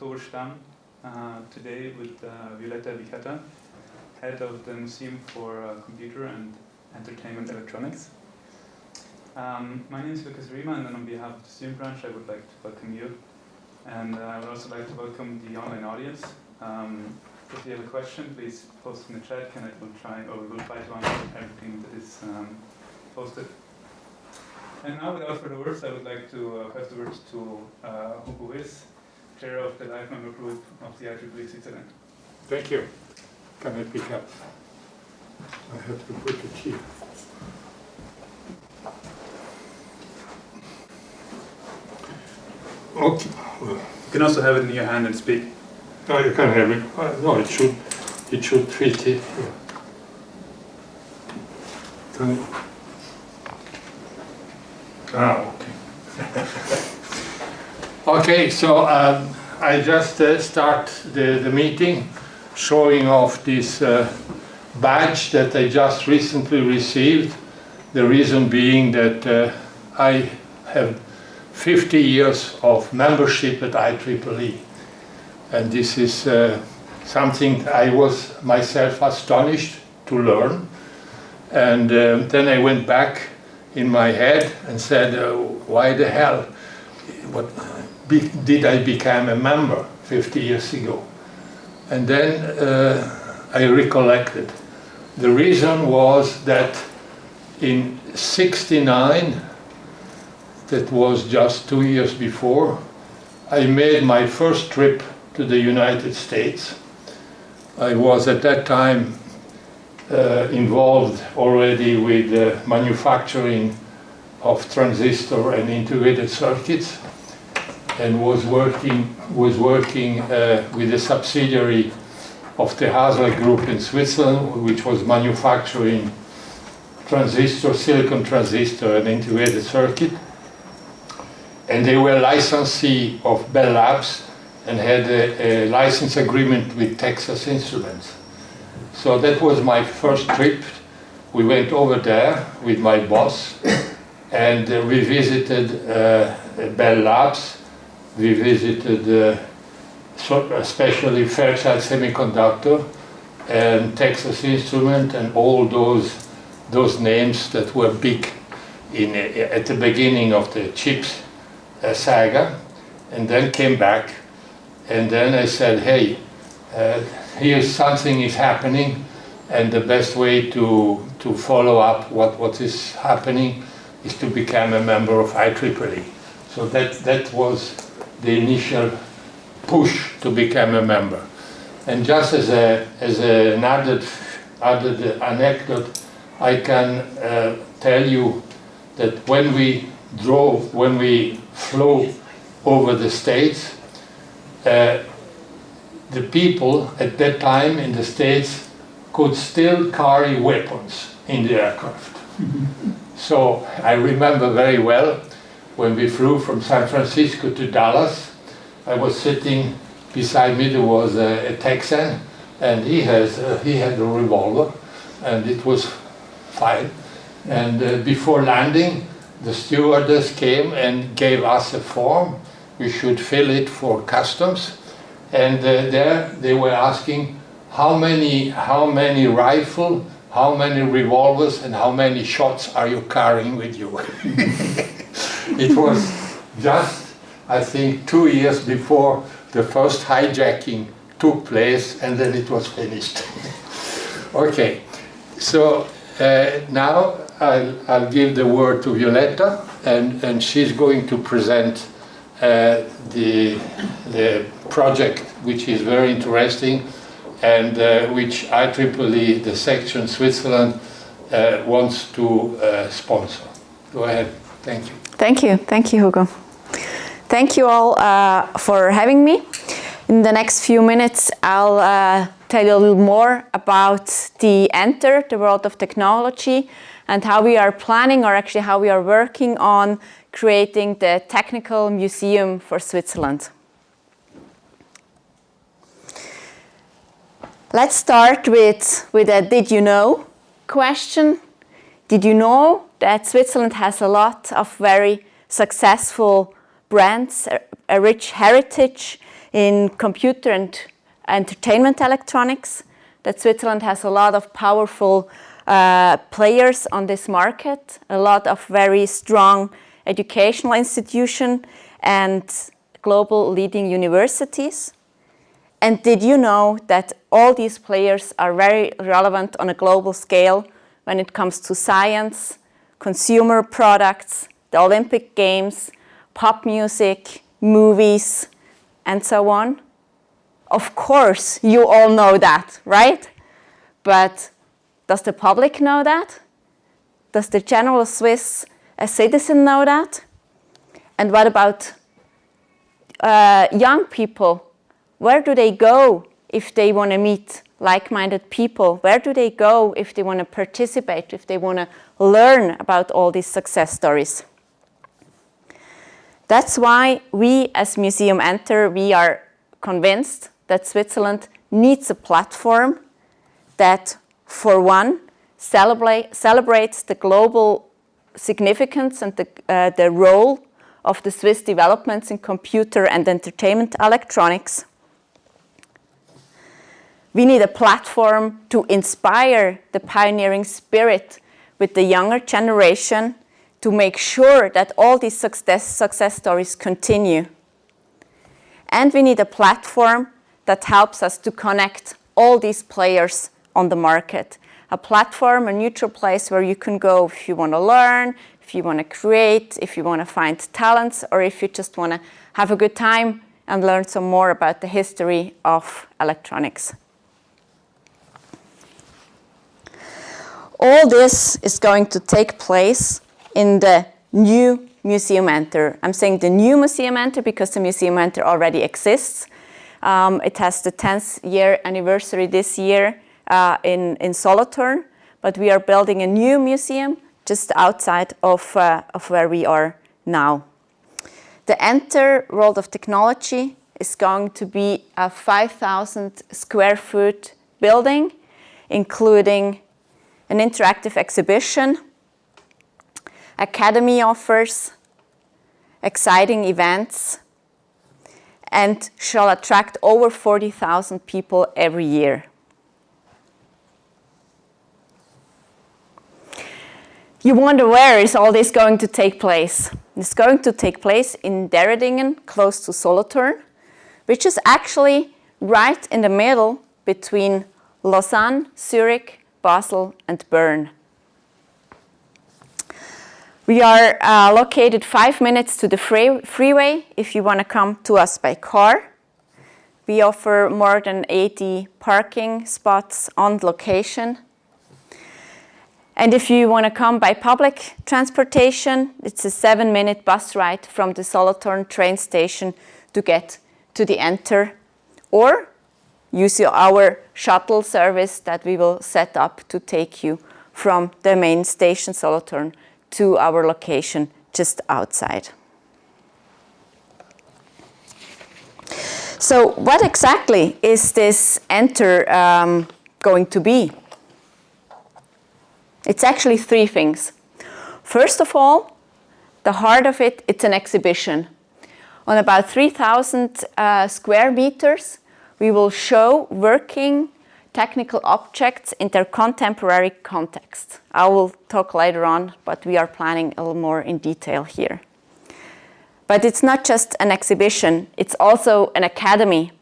Oktober Stamm, today with Violetta Vitacca, head of the Museum for Computer and Entertainment Electronics. My name is Lucas Rima, and on behalf of the student branch, I would like to welcome you. And I would also like to welcome the online audience. If you have a question, please post in the chat, and we will try to answer everything that is posted. And now, without further words, I would like to pass the words to who is chair of the life member group of the IEEE Switzerland. Thank you. Can I pick up? I have to put it here. Okay. You can also have it in your hand and speak. No, you can have it. No, it should fit it here. Can I? Okay. Okay, so I just start the meeting showing off this badge that I just recently received. The reason being that I have 50 years of membership at IEEE. And this is something I was myself astonished to learn. And then I went back in my head and said, why the hell did I become a member 50 years ago? And then I recollected. The reason was that in '69, that was just 2 years before, I made my first trip to the United States. I was at that time involved already with the manufacturing of transistor and integrated circuits, and was working with a subsidiary of the Hasler Group in Switzerland, which was manufacturing transistor, silicon transistor and integrated circuit. And they were licensee of Bell Labs and had a license agreement with Texas Instruments. So that was my first trip. We went over there with my boss, and we visited Bell Labs. We visited especially Fairchild Semiconductor and Texas Instrument and all those names that were big at the beginning of the chips saga, and then came back. And then I said, hey, here's something is happening, and the best way to follow up what is happening is to become a member of IEEE. So that was the initial push to become a member. And just as an added anecdote, I can tell you that when we flew over the States, the people at that time in the States could still carry weapons in the aircraft. So I remember very well when we flew from San Francisco to Dallas, I was sitting beside me, there was a Texan, and he had a revolver, and it was fine. And before landing, the stewardess came and gave us a form. We should fill it for customs. And there they were asking how many rifle, how many revolvers, and how many shots are you carrying with you? It was just, I think, 2 years before the first hijacking took place, and then it was finished. Okay, so now I'll give the word to Violetta, and she's going to present the project, which is very interesting, and which IEEE, the section Switzerland, wants to sponsor. Go ahead. Thank you. Thank you. Thank you, Hugo. Thank you all for having me. In the next few minutes, I'll tell you a little more about the Enter, the world of technology, and how we are planning, or actually how we are working on creating the Technical Museum for Switzerland. Let's start with a did you know question. Did you know that Switzerland has a lot of very successful brands, a rich heritage in computer and entertainment electronics, that Switzerland has a lot of powerful players on this market, a lot of very strong educational institutions and global leading universities. And did you know that all these players are very relevant on a global scale when it comes to science, consumer products, the Olympic Games, pop music, movies, and so on? Of course, you all know that, right? But does the public know that? Does the general Swiss citizen know that? And what about young people? Where do they go if they want to meet like-minded people? Where do they go if they want to participate, if they want to learn about all these success stories? That's why we as Museum Enter, we are convinced that Switzerland needs a platform that, for one, celebrates the global significance and the role of the Swiss developments in computer and entertainment electronics. We need a platform to inspire the pioneering spirit with the younger generation to make sure that all these success stories continue. And we need a platform that helps us to connect all these players on the market. A platform, a neutral place where you can go if you want to learn, if you want to create, if you want to find talents, or if you just want to have a good time and learn some more about the history of electronics. All this is going to take place in the new Museum Enter. I'm saying the new Museum Enter because the Museum Enter already exists. It has the 10th year anniversary this year in Solothurn, but we are building a new museum just outside of where we are now. The Enter World of Technology is going to be a 5,000 square foot building, including an interactive exhibition, academy offers, exciting events, and shall attract over 40,000 people every year. You wonder, where is all this going to take place? It's going to take place in Derendingen, close to Solothurn, which is actually right in the middle between Lausanne, Zurich, Basel, and Bern. We are located 5 minutes to the freeway if you want to come to us by car. We offer more than 80 parking spots on location. And if you want to come by public transportation, it's a 7-minute bus ride from the Solothurn train station to get to the Enter, or use our shuttle service that we will set up to take you from the main station Solothurn to our location just outside. So what exactly is this Enter going to be? It's actually 3 things. First of all, the heart of it, it's an exhibition. On about 3,000 square meters, we will show working technical objects in their contemporary context. I will talk later on, but we are planning a little more in detail here. But it's not just an exhibition, it's also an academy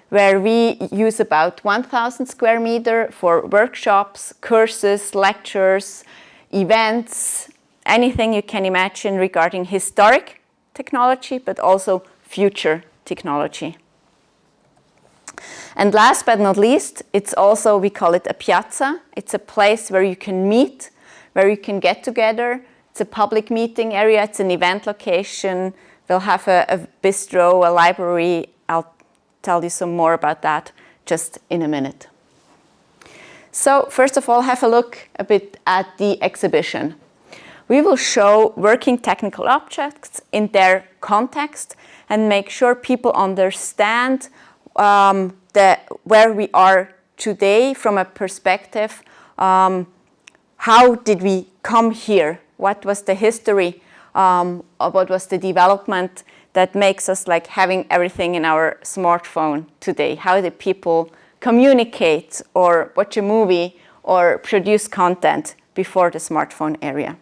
where we use about 1,000 square meters for workshops, courses, lectures, events, anything you can imagine regarding historic technology, but also future technology. And last but not least, it's also, we call it a piazza. It's a place where you can meet, where you can get together. It's a public meeting area, it's an event location. They'll have a bistro, a library. I'll tell you some more about that just in a minute. So first of all, have a look a bit at the exhibition. We will show working technical objects in their context and make sure people understand where we are today from a perspective, how did we come here? What was the history? What was the development that makes us like having everything in our smartphone today. How do people communicate or watch a movie or produce content before the smartphone era?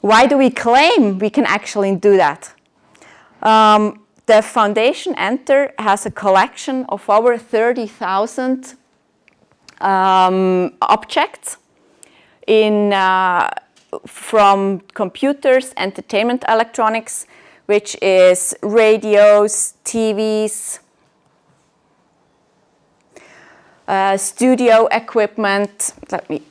Why do we claim we can actually do that? The foundation Enter has a collection of over 30,000 objects from computers, entertainment electronics, which is radios, TVs, studio equipment. Let me.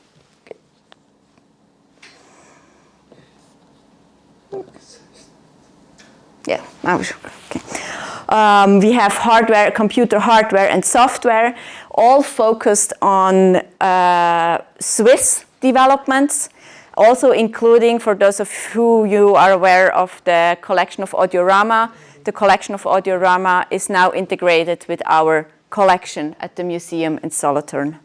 Yeah, okay. We have hardware, computer hardware and software, all focused on Swiss developments, also including, for those of you are aware of the collection of Audiorama, the collection of Audiorama is now integrated with our collection at the museum in Solothurn.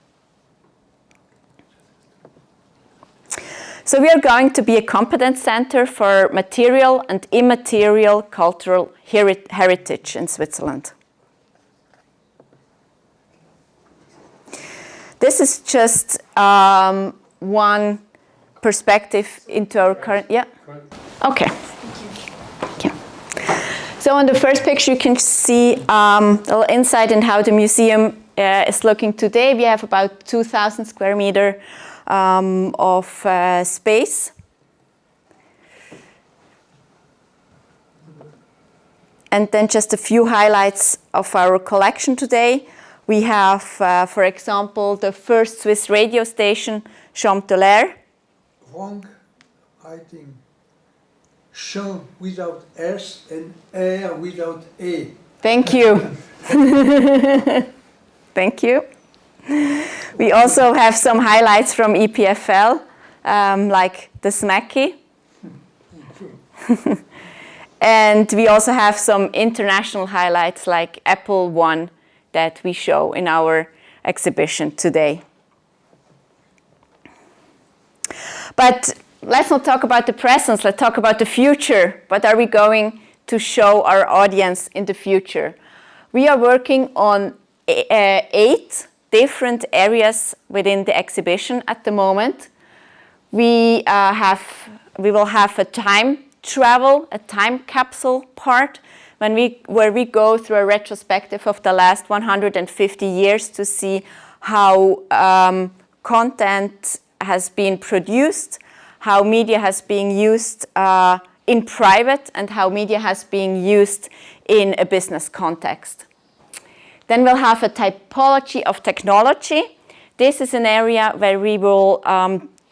So we are going to be a competence center for material and immaterial cultural heritage in Switzerland. This is just one perspective into our current, yeah? Okay. Thank you. So on the first picture you can see a little insight in how the museum is looking today. We have about 2,000 square meter of space. And then just a few highlights of our collection today. We have, for example, the first Swiss radio station, Champ de l'Air. Wrong, I think. Champ without S and air without A. Thank you. Thank you. We also have some highlights from EPFL, like the Smacky. And we also have some international highlights like Apple One that we show in our exhibition today. But let's not talk about the present, let's talk about the future. What are we going to show our audience in the future? We are working on 8 different areas within the exhibition at the moment. We will have a time travel, a time capsule part, where we go through a retrospective of the last 150 years to see how content has been produced, how media has been used in private, and how media has been used in a business context. Then we'll have a typology of technology. This is an area where we will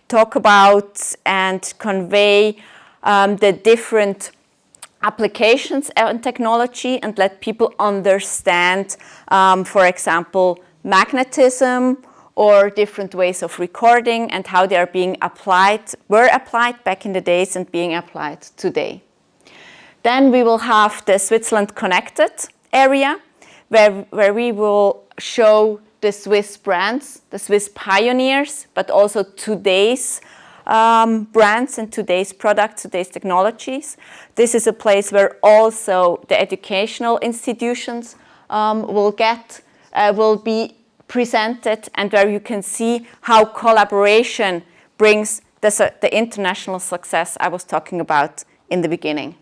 talk about and convey the different applications in technology and let people understand, for example, magnetism or different ways of recording and how they are being applied, were applied back in the days and being applied today. Then we will have the Switzerland Connected area, where we will show the Swiss brands, the Swiss pioneers, but also today's brands and today's products, today's technologies. This is a place where also the educational institutions will be presented, and where you can see how collaboration brings the international success I was talking about in the beginning.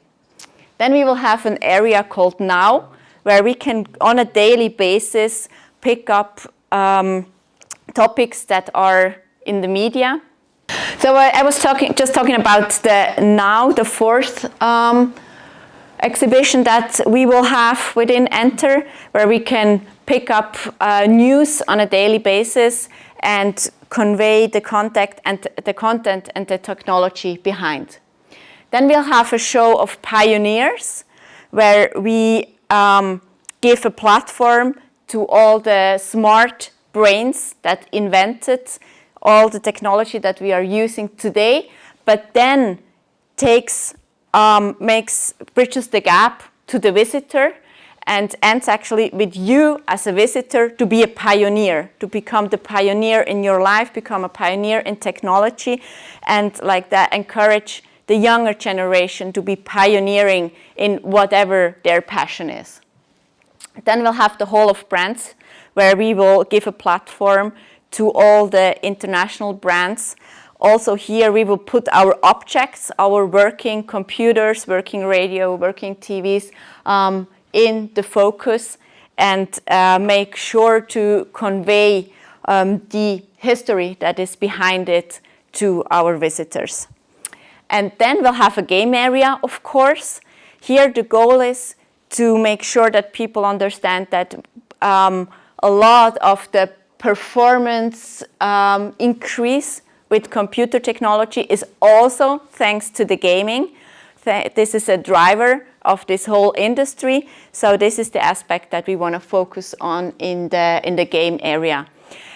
Then we will have an area called Now, where we can, on a daily basis, pick up topics that are in the media. So I was just talking about the Now, the 4th exhibition that we will have within Enter, where we can pick up news on a daily basis and convey the content and the technology behind. Then we'll have a show of pioneers, where we give a platform to all the smart brains that invented all the technology that we are using today, but then bridges the gap to the visitor and ends actually with you as a visitor to be a pioneer, to become the pioneer in your life, become a pioneer in technology, and like that encourage the younger generation to be pioneering in whatever their passion is. Then we'll have the Hall of Brands, where we will give a platform to all the international brands. Also here we will put our objects, our working computers, working radio, working TVs in the focus, and make sure to convey the history that is behind it to our visitors. And then we'll have a game area, of course. Here the goal is to make sure that people understand that a lot of the performance increase with computer technology is also thanks to the gaming. This is a driver of this whole industry. So this is the aspect that we want to focus on in the game area.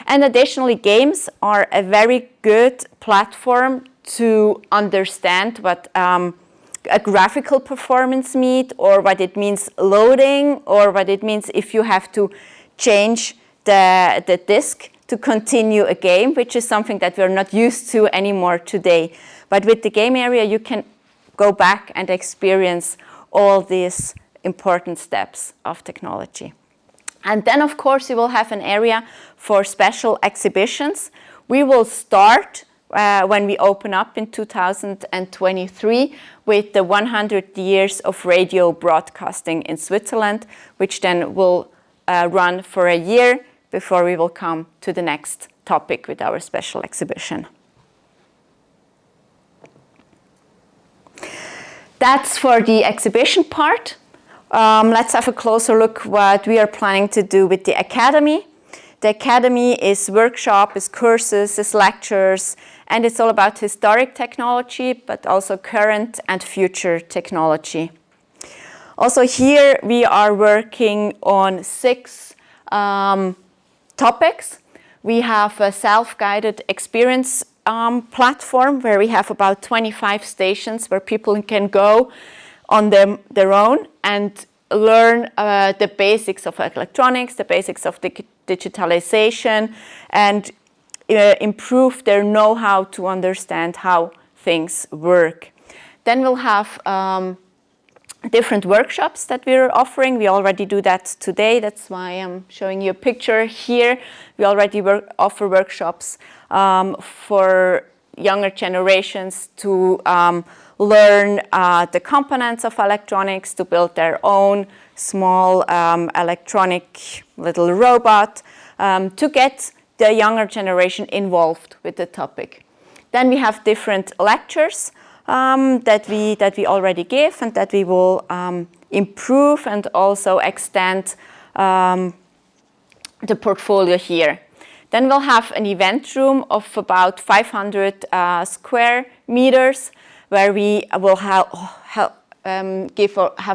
And additionally, games are a very good platform to understand what a graphical performance means, or what it means loading, or what it means if you have to change the disk to continue a game, which is something that we're not used to anymore today. But with the game area, you can go back and experience all these important steps of technology. And then, of course, you will have an area for special exhibitions. We will start when we open up in 2023 with the 100 years of radio broadcasting in Switzerland, which then will run for a year before we will come to the next topic with our special exhibition. That's for the exhibition part. Let's have a closer look what we are planning to do with the Academy. The Academy is workshop, is courses, is lectures, and it's all about historic technology, but also current and future technology. Also here we are working on 6 topics. We have a self-guided experience platform where we have about 25 stations where people can go on their own and learn the basics of electronics, the basics of digitalization, and improve their know-how to understand how things work. Then we'll have different workshops that we're offering. We already do that today. That's why I'm showing you a picture here. We already offer workshops for younger generations to learn the components of electronics, to build their own small electronic little robot, to get the younger generation involved with the topic. Then we have different lectures that we already give and that we will improve and also extend the portfolio here. Then we'll have an event room of about 500 square meters where we will have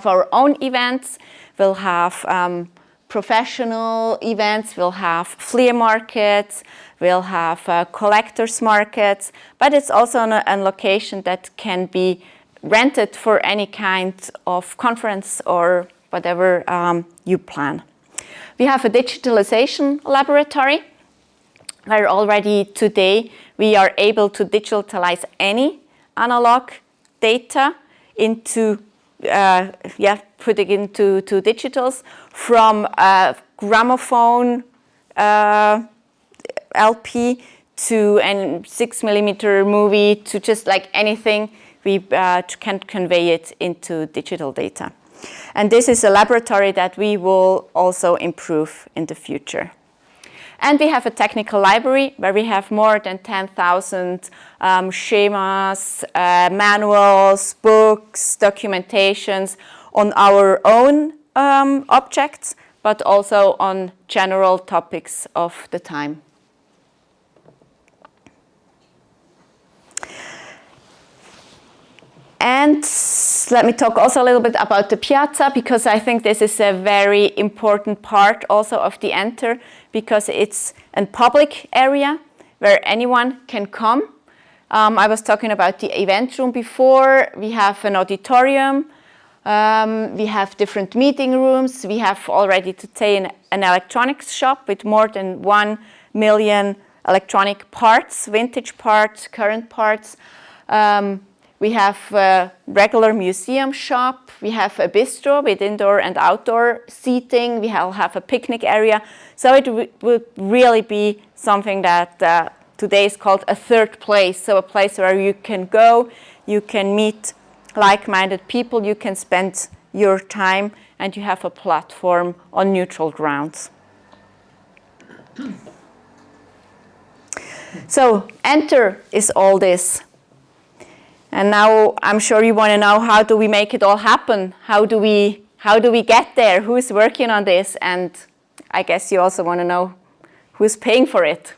our own events. We'll have professional events, we'll have flea markets, we'll have collectors markets, but it's also a location that can be rented for any kind of conference or whatever you plan. We have a digitalization laboratory where already today we are able to digitalize any analog data into putting into digitals, from a gramophone LP to a 6mm movie to just like anything, we can convey it into digital data. And this is a laboratory that we will also improve in the future. And we have a technical library where we have more than 10,000 schemas, manuals, books, documentations on our own objects, but also on general topics of the time. And let me talk also a little bit about the piazza, because I think this is a very important part also of the Enter, because it's a public area where anyone can come. I was talking about the event room before. We have an auditorium. We have different meeting rooms. We have already today an electronics shop with more than 1 million electronic parts, vintage parts, current parts. We have a regular museum shop. We have a bistro with indoor and outdoor seating. We have a picnic area. So it would really be something that today is called a third place. So a place where you can go, you can meet like-minded people, you can spend your time, and you have a platform on neutral grounds. So enter is all this. And now I'm sure you want to know, how do we make it all happen? How do we get there? Who's working on this? And I guess you also want to know who's paying for it.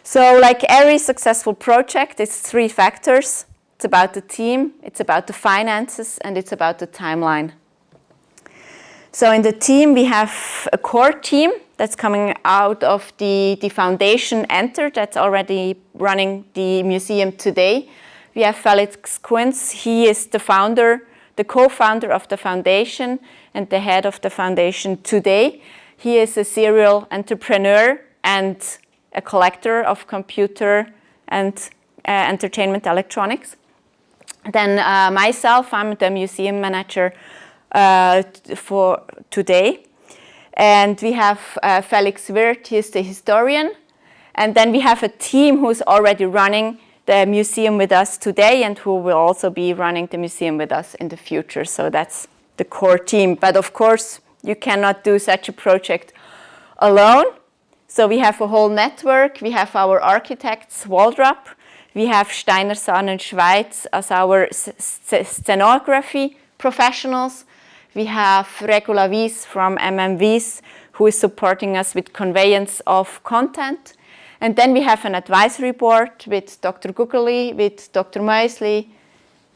So like every successful project, it's 3 factors. It's about the team, it's about the finances, and it's about the timeline. So in the team, we have a core team that's coming out of the foundation Enter, that's already running the museum today. We have Felix Quinz. He is the founder, the co-founder of the foundation and the head of the foundation today. He is a serial entrepreneur and a collector of computer and entertainment electronics. Then myself, I'm the museum manager for today. And we have Felix Wirth, he's the historian. And then we have a team who's already running the museum with us today and who will also be running the museum with us in the future. So that's the core team. But of course, you cannot do such a project alone. So we have a whole network. We have our architects, Waldrop. We have Steiner Sahn and Schweiz as our scenography professionals. We have Regula Wies from MMWies, who is supporting us with conveyance of content. And then we have an advisory board with Dr. Gugeli, with Dr. Meusli,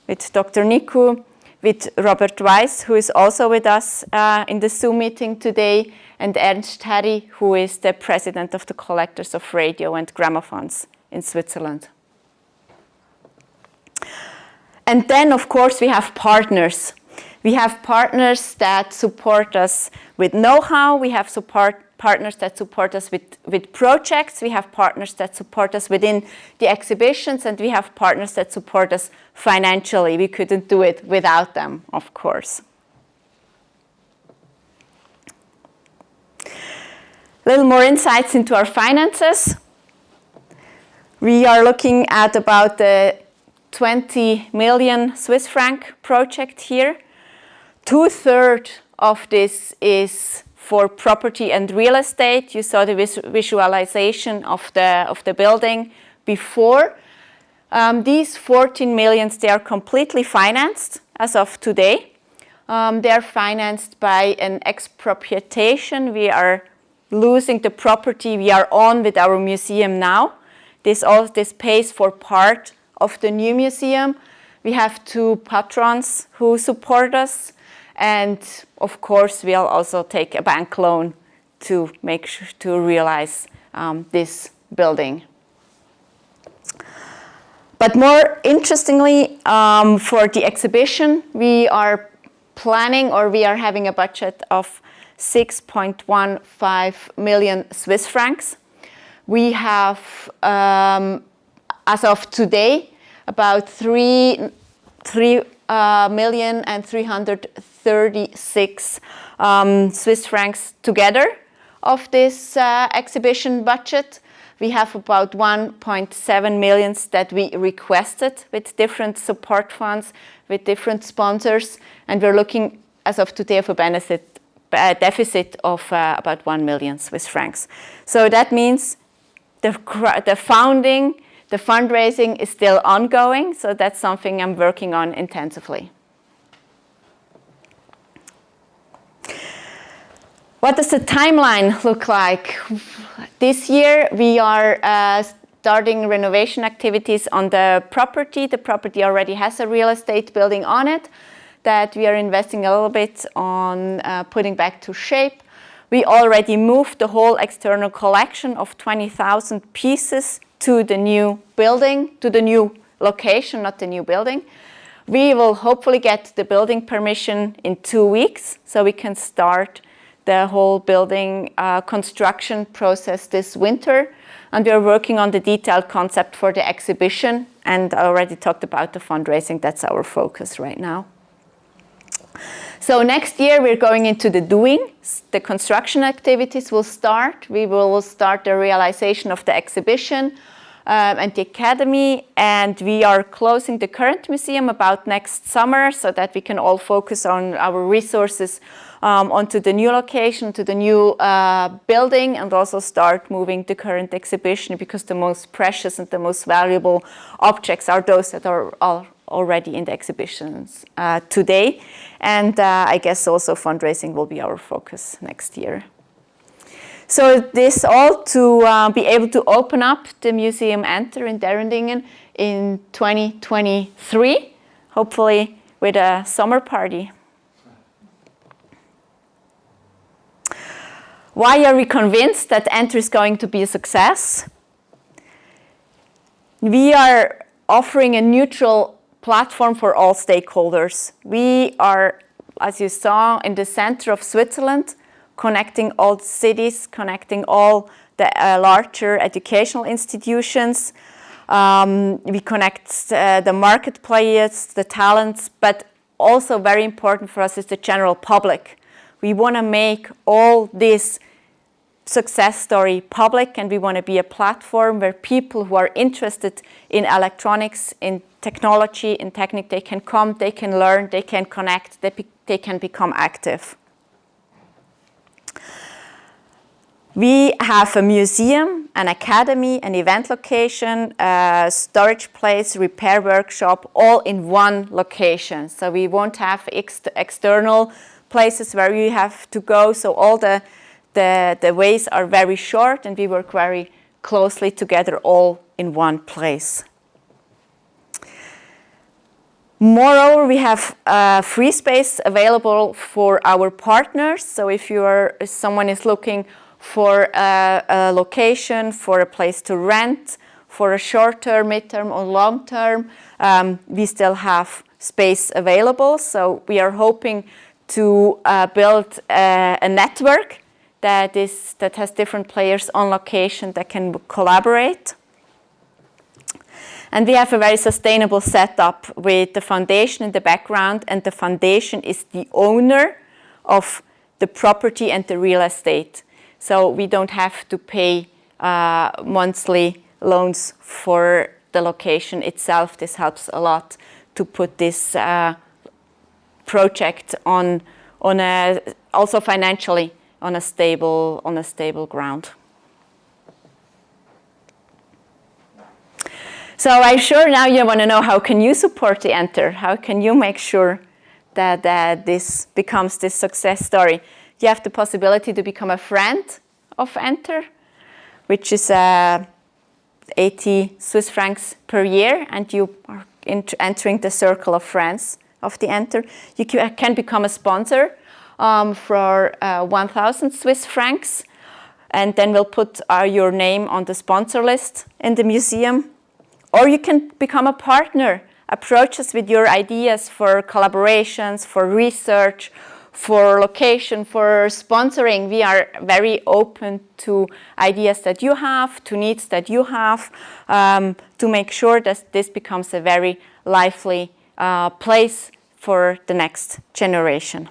with Dr. Niku, with Robert Weiss, who is also with us in the Zoom meeting today, and Ernst Harry, who is the president of the Collectors of Radio and Gramophones in Switzerland. And then, of course, we have partners. We have partners that support us with know-how. We have partners that support us with projects. We have partners that support us within the exhibitions, and we have partners that support us financially. We couldn't do it without them, of course. A little more insights into our finances. We are looking at about the 20 million Swiss franc project here. 2/3 of this is for property and real estate. You saw the visualization of the building before. These 14 millions, they are completely financed as of today. They are financed by an expropriation. We are losing the property we are on with our museum now. This pays for part of the new museum. We have 2 patrons who support us. And of course, we'll also take a bank loan to make sure to realize this building. But more interestingly, for the exhibition, we are planning, or we are having a budget of 6.15 million Swiss francs. We have, as of today, about 3,336 Swiss francs together of this exhibition budget. We have about 1.7 million that we requested with different support funds, with different sponsors, and we're looking, as of today, of a deficit of about 1 million Swiss francs. So that means the fundraising is still ongoing, so that's something I'm working on intensively. What does the timeline look like? This year we are starting renovation activities on the property. The property already has a real estate building on it that we are investing a little bit on putting back to shape. We already moved the whole external collection of 20,000 pieces to the new building, to the new location, not the new building. We will hopefully get the building permission in 2 weeks, so we can start the whole building construction process this winter. And we are working on the detailed concept for the exhibition. And I already talked about the fundraising. That's our focus right now. So next year we're going into the doing. The construction activities will start. We will start the realization of the exhibition and the academy, and we are closing the current museum about next summer so that we can all focus on our resources onto the new location, to the new building, and also start moving the current exhibition, because the most precious and the most valuable objects are those that are already in the exhibitions today. And I guess also fundraising will be our focus next year. So this all to be able to open up the Museum Enter in Derendingen in 2023, hopefully with a summer party. Why are we convinced that Enter is going to be a success? We are offering a neutral platform for all stakeholders. We are, as you saw, in the center of Switzerland, connecting all cities, connecting all the larger educational institutions. We connect the market players, the talents, but also very important for us is the general public. We want to make all this success story public, and we want to be a platform where people who are interested in electronics, in technology, in technique, they can come, they can learn, they can connect, they can become active. We have a museum, an academy, an event location, a storage place, repair workshop, all in one location. So we won't have external places where you have to go. So all the ways are very short, and we work very closely together all in one place. Moreover, we have free space available for our partners. So if someone is looking for a location, for a place to rent, for a short-term, mid-term, or long-term, we still have space available. So we are hoping to build a network that has different players on location that can collaborate. And we have a very sustainable setup with the foundation in the background, and the foundation is the owner of the property and the real estate. So we don't have to pay monthly loans for the location itself. This helps a lot to put this project on also financially on a stable ground. So I'm sure now you want to know, how can you support the Enter? How can you make sure that this becomes this success story? You have the possibility to become a friend of Enter, which is 80 Swiss francs per year, and you are entering the circle of friends of the Enter. You can become a sponsor for 1,000 Swiss francs, and then we'll put your name on the sponsor list in the museum. Or you can become a partner, approach us with your ideas for collaborations, for research, for location, for sponsoring. We are very open to ideas that you have, to needs that you have, to make sure that this becomes a very lively place for the next generation.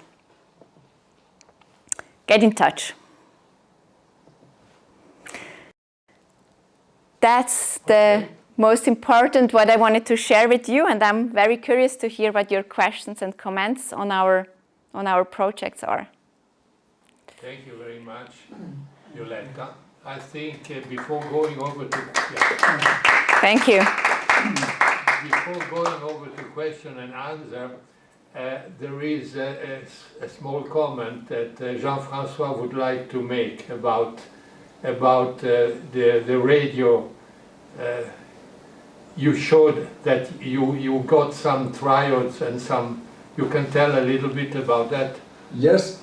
Get in touch. That's the most important what I wanted to share with you, and I'm very curious to hear what your questions and comments on our projects are. Thank you very much, Violetta. I think before going over to Thank you. Before going over to question and answer, there is a small comment that Jean-François would like to make about the radio. You showed that you got some trials and some. You can tell a little bit about that? Yes,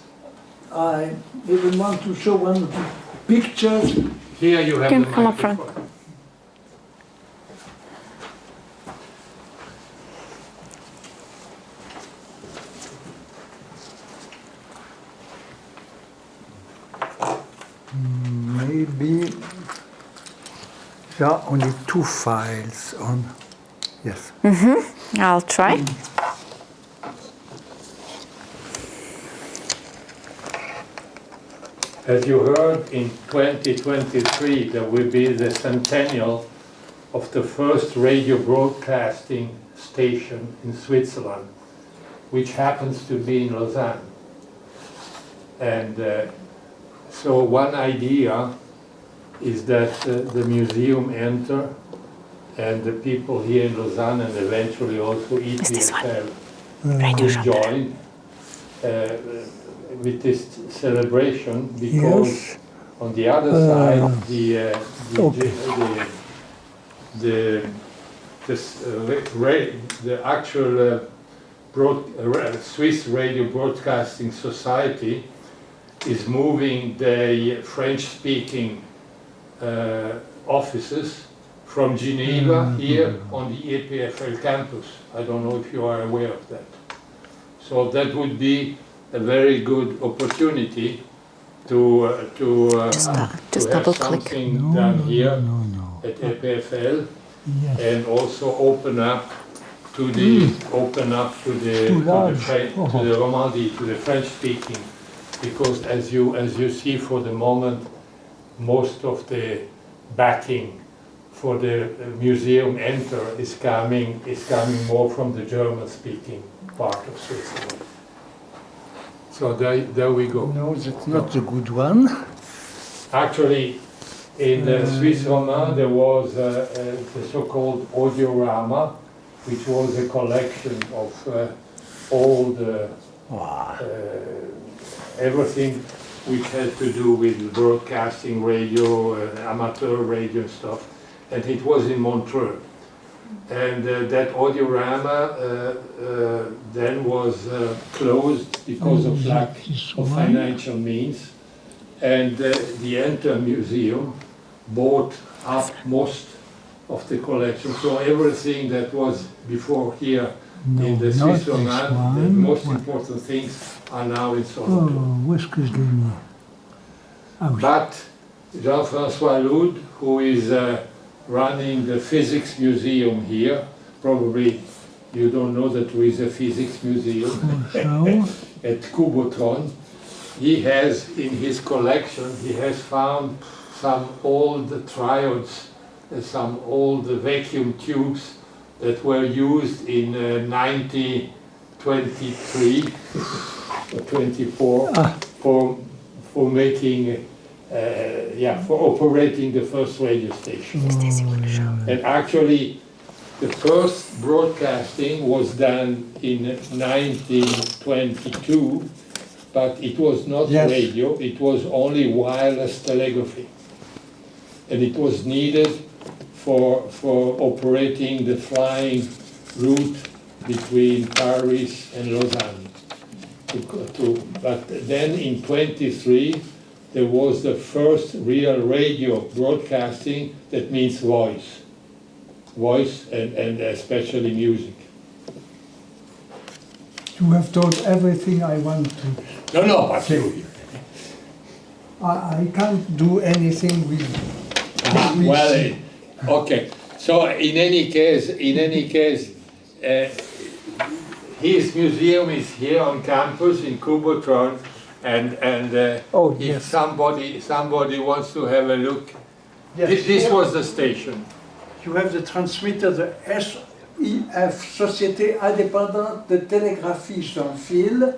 I even want to show one of the pictures. Here you have the come up front. microphone. be, there are only 2 files on, yes. I'll try. As you heard, in 2023 there will be the centennial of the first radio broadcasting station in Switzerland, which happens to be in Lausanne. And so one idea is that the museum enter and the people here in Lausanne and eventually also EPFL will join with this celebration, because on the other side the actual Swiss Radio Broadcasting Society is moving the French-speaking offices from Geneva here on the EPFL campus. I don't know if you are aware of that. So that would be a very good opportunity to just have double click. something done here at EPFL, and also open up to the Romandie, to the French speaking, because as you see, for the moment, most of the backing for the museum enter is coming more from the German speaking part of Switzerland. So there we go. No, that's not the good one. Actually, in the Swiss Roman there was the so-called Audiorama, which was a collection of all the everything which had to do with broadcasting radio, amateur radio and stuff, and it was in Montreux. And that Audiorama then was closed because of lack of financial means, and the Enter Museum bought up most of the collection. So everything that was before here in the Swiss Roman, the most important things are now in Solothurn. Où est-ce que je l'ai mis? But Jean-François Loud, who is running the physics museum here, probably you don't know that there is a physics museum at Kubotron. He has in his collection, he has found some old triodes, some old vacuum tubes that were used in 1923 or 24 for making for operating the first radio station. And actually the first broadcasting was done in 1922, but it was not radio, it was only wireless telegraphy. And it was needed for operating the flying route between Paris and Lausanne. But then in 23, there was the first real radio broadcasting, that means voice and especially music. You have told everything I want to. No, but I can't do anything with. Well, okay. So in any case, his museum is here on campus in Kubotron, and if somebody wants to have a look, this was the station. You have the transmitter, the SIF, Société Indépendante de Télégraphie Sans Fil,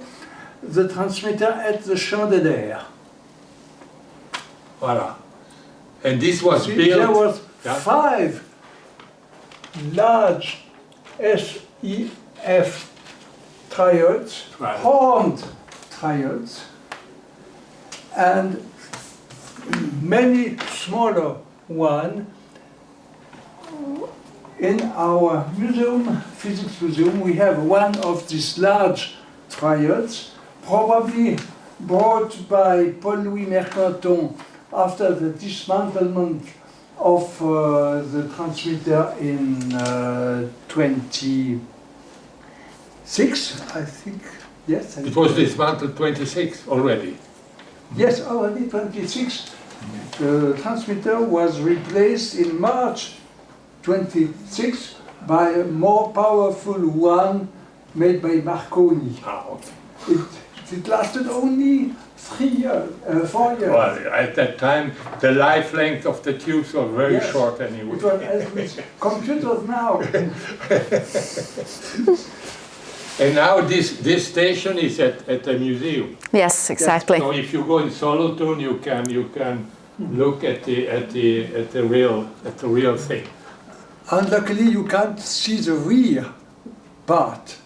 the transmitter at the Champ de L'air. Voilà. And this was built. There was 5 large SIF triodes, horned triodes, and many smaller ones. In our museum, physics museum, we have one of these large triodes, probably brought by Paul-Louis Mercanton after the dismantlement of the transmitter in 26, I think. Yes. It was dismantled 26 already. Yes, already 26. The transmitter was replaced in March 26 by a more powerful one made by Marconi. It lasted only 4 years. Well, at that time, the life length of the tubes was very Yes. short anyway. It was as with computers now. And now this station is at a museum. Yes, exactly. So if you go in Solothurn, you can look at the real thing. Unluckily, you can't see the rear part,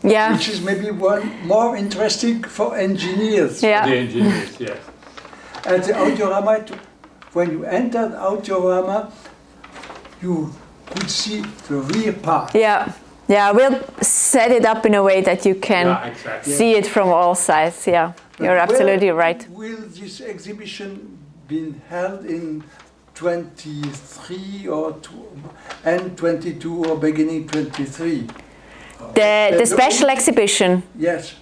Yeah. which is maybe one more interesting for engineers. Yeah. The engineers, yes. At the Audiorama, when you entered Audiorama, you could see the rear part. Yeah. Yeah, we'll set it up in a way that you can Yeah, exactly. see it from all sides. Yeah, But you're absolutely where right. Will this exhibition be held in 23 or end 22 or beginning 23? The special exhibition Yes.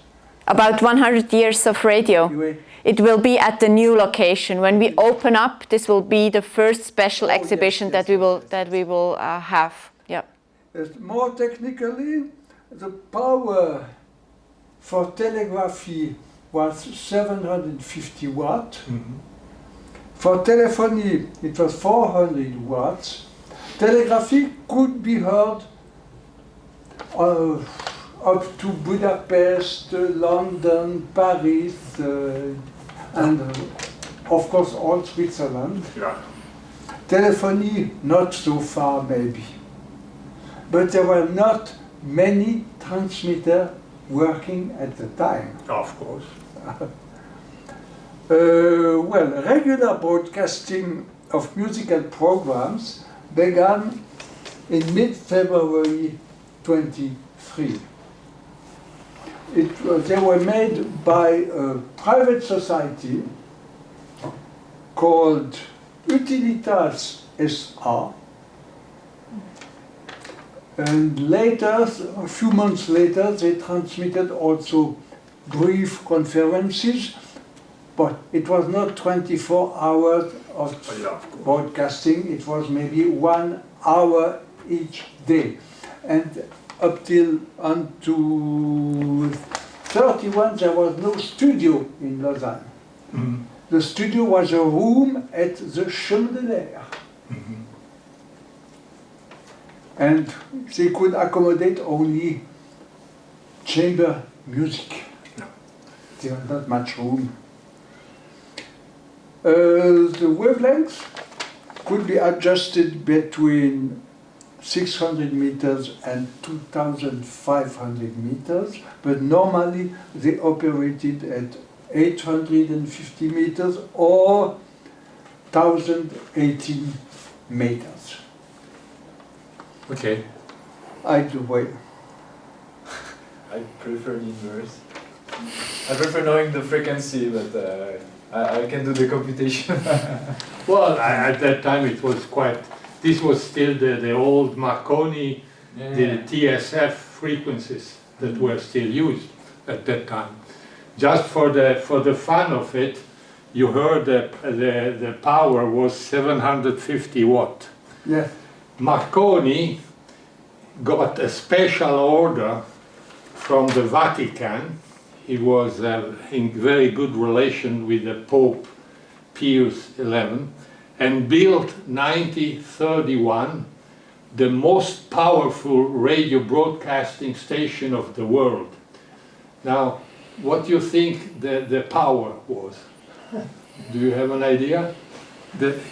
about 100 years of radio. Anyway, It will be at the new location. When we open up, this will be the first special Oh, yes, exhibition yes, that we will have. Yeah. more technically, the power for telegraphy was 750 watts. For telephony, it was 400 watts. Telegraphy could be heard up to Budapest, London, Paris, and of course all Switzerland. Yeah. Telephony, not so far maybe. But there were not many transmitters working at the time. Of course. Well, regular broadcasting of musical programs began in mid-February 23. They were made by a private society called Utilitas S.A. And later, a few months later, they transmitted also brief conferences, but it was not 24 hours of broadcasting, it was maybe 1 hour each day. And up till unto 31, there was no studio in Lausanne. The studio was a room at the Chemin de l'Air. And they could accommodate only chamber music. There was not much room. The wavelengths could be adjusted between 600 meters and 2,500 meters, but normally they operated at 850 meters or 1,018 meters. Okay. I do wait. I prefer the inverse. I prefer knowing the frequency, but I can do the computation. Well, at that time it was quite. This was still the old Marconi, the TSF frequencies that were still used at that time. Just for the fun of it, you heard the power was 750 watt. Yes. Marconi got a special order from the Vatican. He was in very good relation with the Pope Pius XI, and built 1931 the most powerful radio broadcasting station of the world. Now, what do you think the power was? Do you have an idea?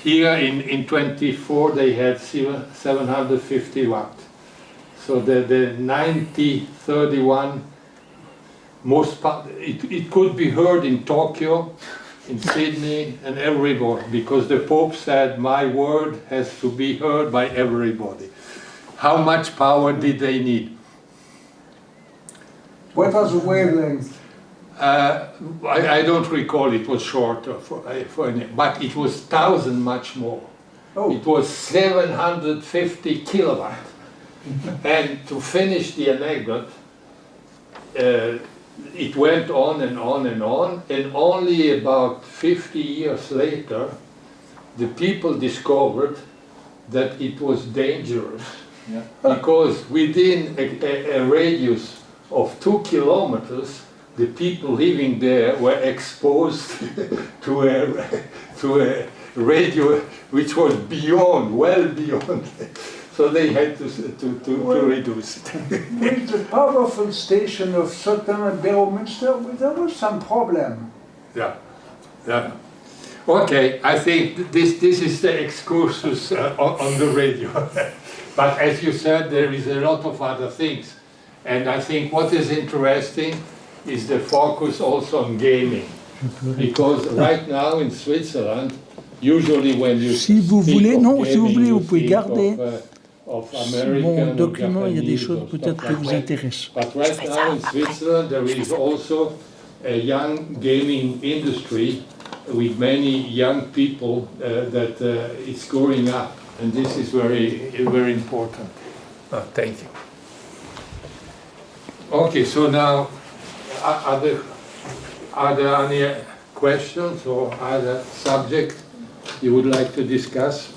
Here in 24 they had 750 watt. So the 1931 it could be heard in Tokyo, in Sydney, and everybody, because the Pope said, my word has to be heard by everybody. How much power did they need? What was the wavelength? I don't recall, it was short, but it was 1,000 much more. Oh. It was 750 kilowatt. And to finish the anecdote, it went on and on and on, and only about 50 years later, the people discovered that it was dangerous Yeah. because within a radius of 2 kilometers, the people living there were exposed to a radio which was beyond, well beyond. So they had to reduce it. With the powerful station of Solothurn and Beromünster, there was some problem. Yeah, yeah. Okay, I think this is the excursus on the radio. But as you said, there is a lot of other things. And I think what is interesting is the focus also on gaming. Because right now in Switzerland, usually when you Si vous speak voulez, of non, si vous gaming, voulez, you vous pouvez think garder of mon American document, il y a des Japanese choses or peut-être stuff qui like vous that. intéressent. But right now in Switzerland there is also a young gaming industry with many young people that is growing up, and this is very important. Thank you. Okay, so now are there any questions or other subject you would like to discuss?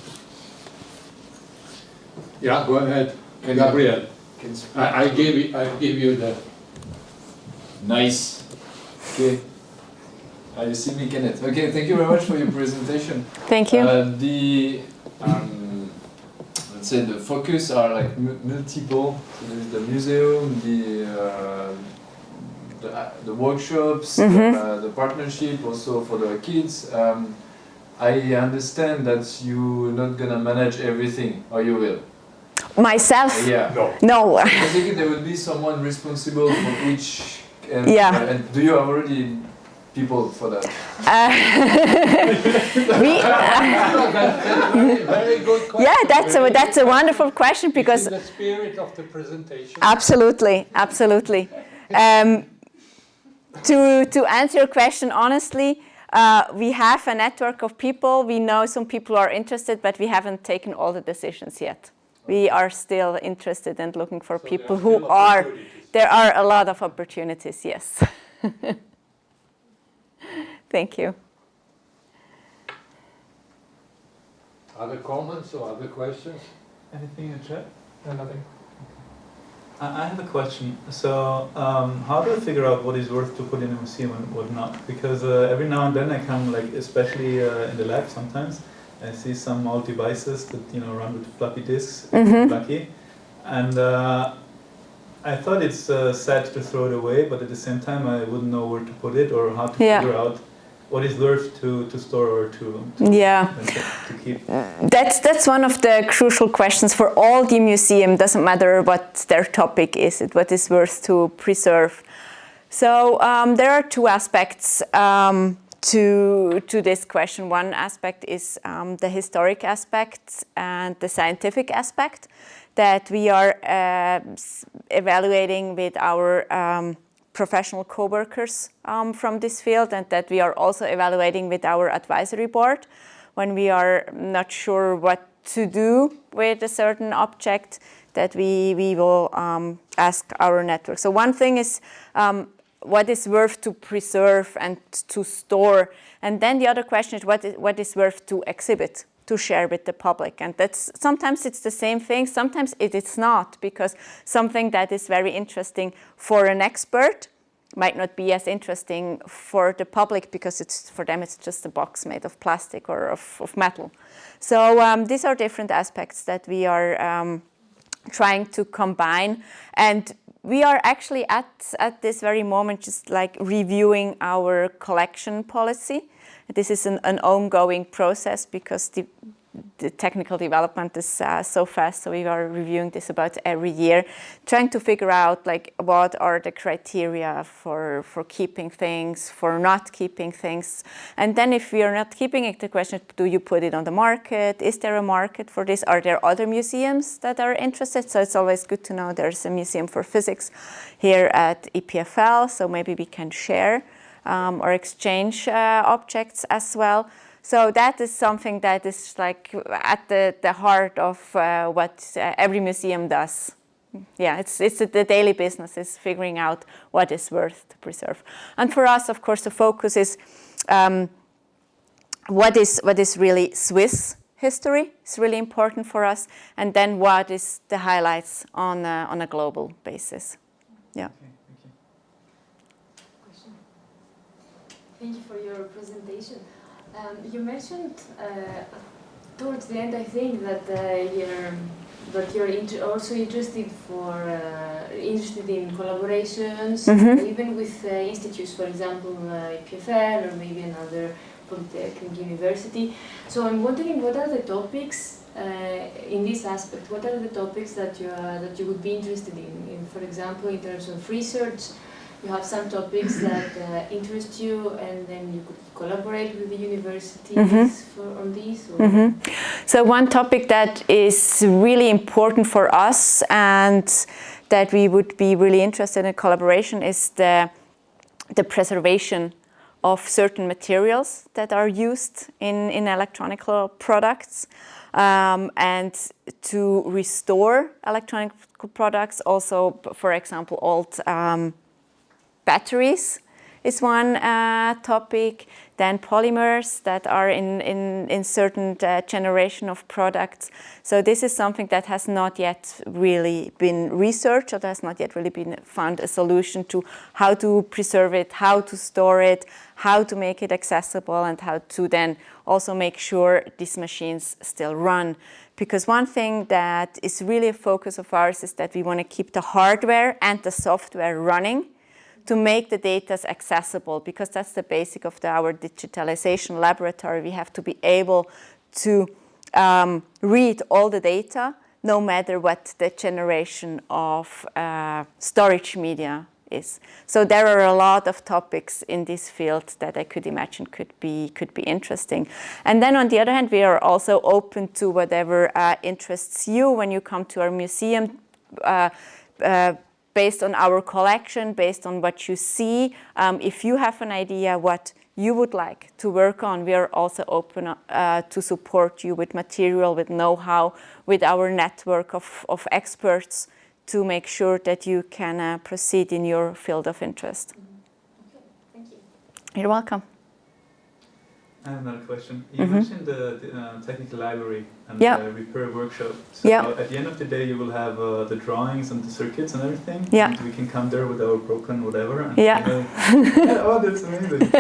Yeah, go ahead, Gabriel. I give you the. Nice. Okay. You see me, Kenneth. Okay, thank you very much for your presentation. Thank you. Let's say the focus are like multiple. So there's the museum, the workshops, the partnership also for the kids. I understand that you're not gonna manage everything, or you will? Myself? Yeah. No. I think there will be someone responsible for each. Yeah. And do you have already people for that? Very good question. Yeah, that's a wonderful question because the spirit of the presentation. absolutely. To answer your question honestly, we have a network of people. We know some people are interested, but we haven't taken all the decisions yet. We are still interested and looking for people who are. There are a lot of opportunities, yes. Thank you. Other comments or other questions? Anything in chat? No, nothing. I have a question. So, how do I figure out what is worth to put in a museum and what not? Because every now and then I come, like especially in the lab sometimes, I see some old devices that run with floppy disks, lucky, and I thought it's sad to throw it away, but at the same time I wouldn't know where to put it or how to figure out what is worth to store or to keep. That's one of the crucial questions for all the museum. Doesn't matter what their topic is, what is worth to preserve. So there are two aspects to this question. One aspect is the historic aspect and the scientific aspect that we are evaluating with our professional co-workers from this field, and that we are also evaluating with our advisory board when we are not sure what to do with a certain object, that we will ask our network. So one thing is what is worth to preserve and to store, and then the other question is what is worth to exhibit, to share with the public. And that's sometimes it's the same thing, sometimes it's not, because something that is very interesting for an expert might not be as interesting for the public, because for them it's just a box made of plastic or of metal. So these are different aspects that we are trying to combine, and we are actually at this very moment just like reviewing our collection policy. This is an ongoing process because the technical development is so fast, so we are reviewing this about every year, trying to figure out like what are the criteria for keeping things, for not keeping things. And then if we are not keeping it, the question, do you put it on the market? Is there a market for this? Are there other museums that are interested? So it's always good to know there's a museum for physics here at EPFL, so maybe we can share or exchange objects as well. So that is something that is like at the heart of what every museum does. Yeah, it's the daily business, is figuring out what is worth to preserve. And for us, of course, the focus is what is really Swiss history is really important for us, and then what is the highlights on a global basis. Yeah. Okay, thank you. Question. Thank you for your presentation. You mentioned towards the end, I think, that you're also interested in collaborations, even with institutes, for example, IPFL or maybe another polytechnic university. So I'm wondering, what are the topics in this aspect? What are the topics that you would be interested in? For example, in terms of research, you have some topics that interest you, and then you could collaborate with the universities on these? Or? So one topic that is really important for us and that we would be really interested in collaboration is the preservation of certain materials that are used in electronic products, and to restore electronic products. Also, for example, old batteries is one topic. Then polymers that are in certain generation of products. So this is something that has not yet really been researched, or has not yet really been found a solution to how to preserve it, how to store it, how to make it accessible, and how to then also make sure these machines still run. Because one thing that is really a focus of ours is that we want to keep the hardware and the software running to make the data accessible, because that's the basic of our digitalization laboratory. We have to be able to read all the data, no matter what the generation of storage media is. So there are a lot of topics in this field that I could imagine could be interesting. And then on the other hand, we are also open to whatever interests you when you come to our museum, based on our collection, based on what you see. If you have an idea what you would like to work on, we are also open to support you with material, with know-how, with our network of experts to make sure that you can proceed in your field of interest. Okay, thank you. You're welcome. I have another question. You mentioned the technical library and Yeah. the repair workshop. So Yeah. at the end of the day, you will have the drawings and the circuits and everything. Yeah. And we can come there with our broken whatever. And Yeah. Oh, that's amazing.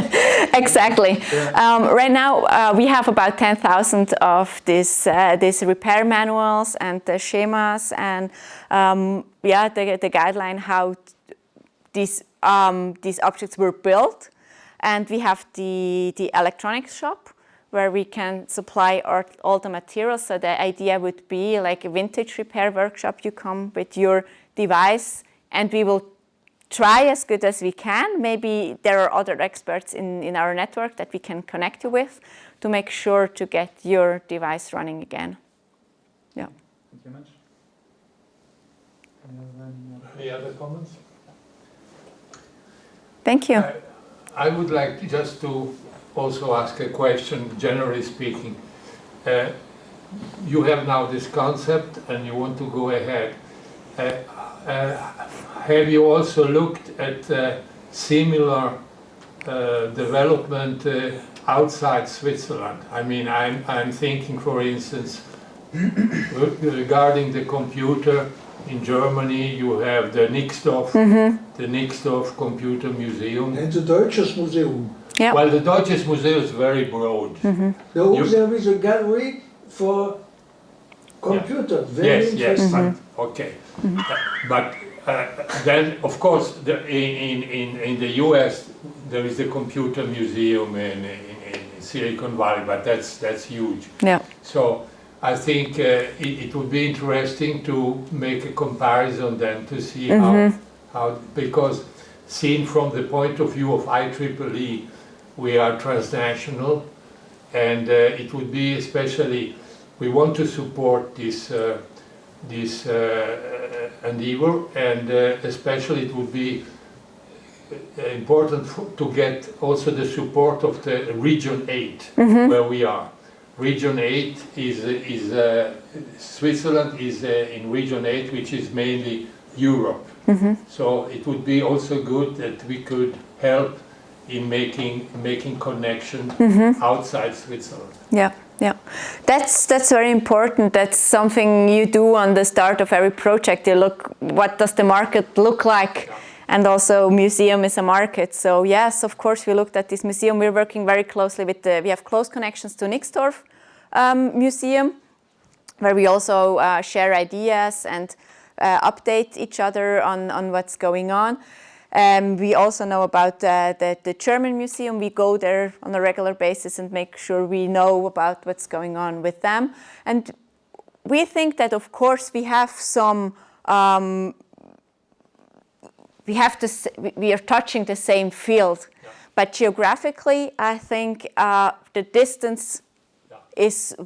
Exactly. Yeah. Right now, we have about 10,000 of these repair manuals and the schemas and the guideline how these objects were built. And we have the electronics shop where we can supply all the materials. So the idea would be like a vintage repair workshop. You come with your device and we will try as good as we can. Maybe there are other experts in our network that we can connect you with to make sure to get your device running again. Yeah. Thank you much. Any other comments? Thank you. I would like just to also ask a question, generally speaking. You have now this concept and you want to go ahead. Have you also looked at similar development outside Switzerland? I mean, I'm thinking, for instance, regarding the computer. In Germany, you have the Nixdorf Computer Museum. And the Deutsches Museum. Yeah. Well, the Deutsches Museum is very broad. There is a gallery for computers. Very interesting. Okay. But then, of course, in the US, there is the Computer Museum in Silicon Valley, but that's huge. Yeah. So I think it would be interesting to make a comparison then to see how, because seen from the point of view of IEEE, we are transnational, and it would be especially, we want to support this endeavor, and especially it would be important to get also the support of the Region 8, where we are. Region 8 is Switzerland is in Region 8, which is mainly Europe. So it would be also good that we could help in making connection outside Switzerland. Yeah, yeah, that's very important. That's something you do on the start of every project. You look, what does the market look like? Yeah. And also museum is a market. So yes, of course, we looked at this museum. We're working very closely with we have close connections to Nixdorf Museum, where we also share ideas and update each other on what's going on. We also know about the German museum. We go there on a regular basis and make sure we know about what's going on with them. And we think that, of course, we have some, we are touching the same field. Yeah. But geographically, I think the distance is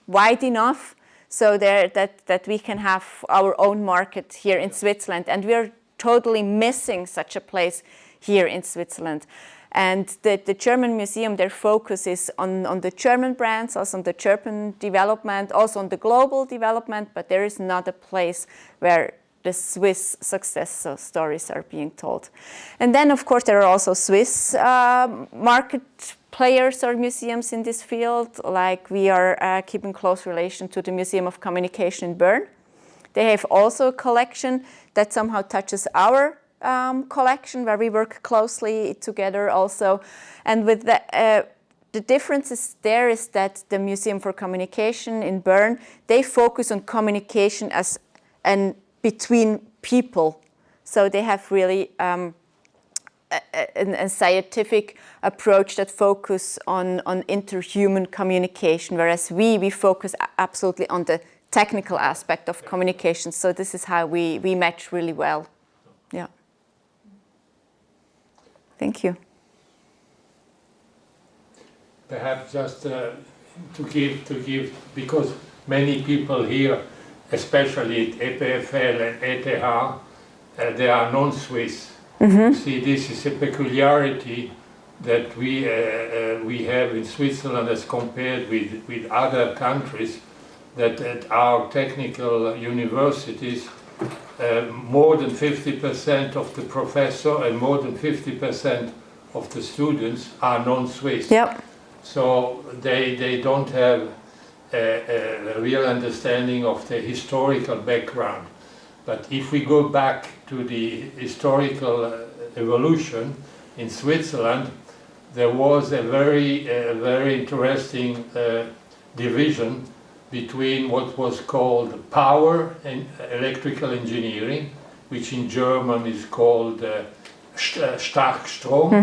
wide enough so that we can have our own market here in Switzerland. And we're totally missing such a place here in Switzerland. And the German museum, their focus is on the German brands, also on the German development, also on the global development, but there is not a place where the Swiss success stories are being told. And then, of course, there are also Swiss market players or museums in this field, like we are keeping close relation to the Museum of Communication in Bern. They have also a collection that somehow touches our collection, where we work closely together also. And with the differences there is that the Museum for Communication in Bern, they focus on communication as between people. So they have really a scientific approach that focus on interhuman communication, whereas we focus absolutely on the technical aspect of communication. So this is how we match really well. Yeah. Thank you. Perhaps just to give, because many people here, especially at EPFL and ETH, they are non-Swiss. See, this is a peculiarity that we have in Switzerland as compared with other countries, that at our technical universities, more than 50% of the professor and more than 50% of the students are non-Swiss. Yep. So they don't have a real understanding of the historical background. But if we go back to the historical evolution in Switzerland, there was a very interesting division between what was called power and electrical engineering, which in German is called Starkstrom,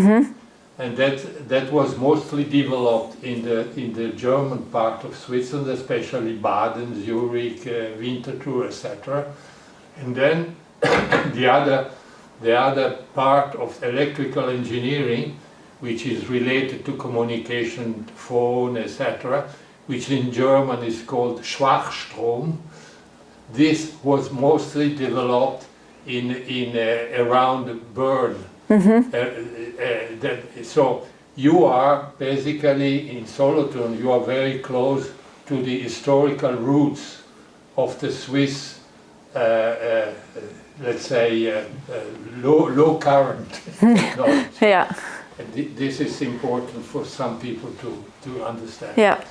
and that was mostly developed in the German part of Switzerland, especially Baden, Zurich, Winterthur, etc. And then the other part of electrical engineering, which is related to communication, phone, etc., which in German is called Schwachstrom. This was mostly developed in around Bern. So you are basically in Solothurn, you are very close to the historical roots of the Swiss, let's say, low current technology. Yeah. And this is important for some people to understand. Yeah.